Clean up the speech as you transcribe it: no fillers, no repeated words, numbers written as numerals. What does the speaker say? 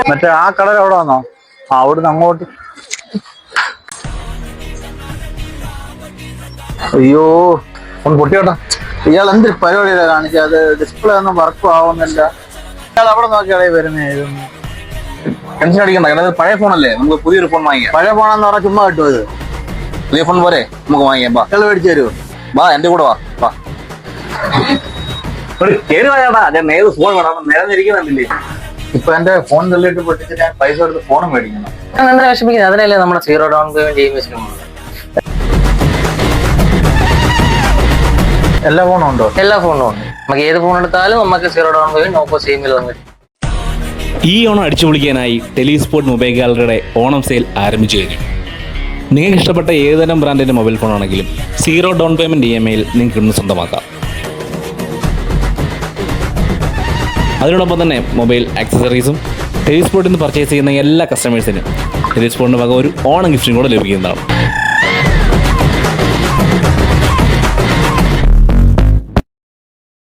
മറ്റേ ആ കടൽ എവിടെ വന്നോ? അവിടുന്ന് അങ്ങോട്ട്. അയ്യോ ഒന്ന് പൊട്ടിയോട്ടാ. ഇയാൾ എന്തൊരു പരിപാടിയാണ് കാണിച്ചത്? അത് ഡിസ്പ്ലേ ഒന്നും വർക്കും ആവുന്നില്ല. ഇയാൾ അവിടെ നോക്കിയാളെ വരുന്നതായിരുന്നു. ടെൻഷൻ അടിക്കണ്ട, കാരണം പഴയ ഫോണല്ലേ, നമുക്ക് പുതിയൊരു ഫോൺ വാങ്ങിക്കാം. പഴയ ഫോണെന്ന് പറഞ്ഞാൽ ചുമ്മാ കിട്ടുമോ? ഇത് പുതിയ ഫോൺ പോരെ, നമുക്ക് വാങ്ങിക്കാം. ബാ, ഇയാൾ മേടിച്ചു തരുമോ? ബാ എന്റെ കൂടെ വാ. ബാ കേറി വാടാ, ഞാൻ നേരെ ഫോൺ വേണം, നേരെ. ഇപ്പൊ എന്റെ ഫോൺ തള്ളിയിട്ട് പൊട്ടിച്ച് ഞാൻ പൈസ എടുത്ത് ഫോണും മേടിക്കണം. എന്താ വിഷമിക്കുന്നത്? അതിനല്ലേ നമ്മുടെ സീറോ ഡൗൺ പേയ്മെന്റ് ചെയ്യുമ്പോൾ എല്ലാ ഫോണും ഉണ്ടോ? എല്ലാ ഫോണും ഉണ്ട്. നമുക്ക് ഏത് ഫോൺ എടുത്താലും നമുക്ക് സീറോ ഡൗൺ പേയ്മെന്റ് ഓപ്പോ സെയിമിൽ വന്നിട്ട്. ഈ ഓണം അടിച്ചു പൊളിക്കാനായി ടെലിസ്പോർട്ട് മൊബൈൽ ഗാലറിയുടെ ഓണം സെയിൽ ആരംഭിച്ചു കഴിഞ്ഞു. നിങ്ങൾക്ക് ഇഷ്ടപ്പെട്ട ഏതുതരം ബ്രാൻഡിൻ്റെ മൊബൈൽ ഫോൺ ആണെങ്കിലും സീറോ ഡൗൺ പേയ്മെൻറ്റ് EMI നിങ്ങൾക്ക് ഇന്ന് സ്വന്തമാക്കാം. അതിനോടൊപ്പം തന്നെ മൊബൈൽ ആക്സസറീസും ടെലിസ്പോർട്ടിൽ നിന്ന് പർച്ചേസ് ചെയ്യുന്ന എല്ലാ കസ്റ്റമേഴ്സിനും ടെലിസ്പോർട്ടിൻ്റെ വക ഒരു ഓണം ഗിഫ്റ്റും കൂടെ ലഭിക്കുന്നതാണ്.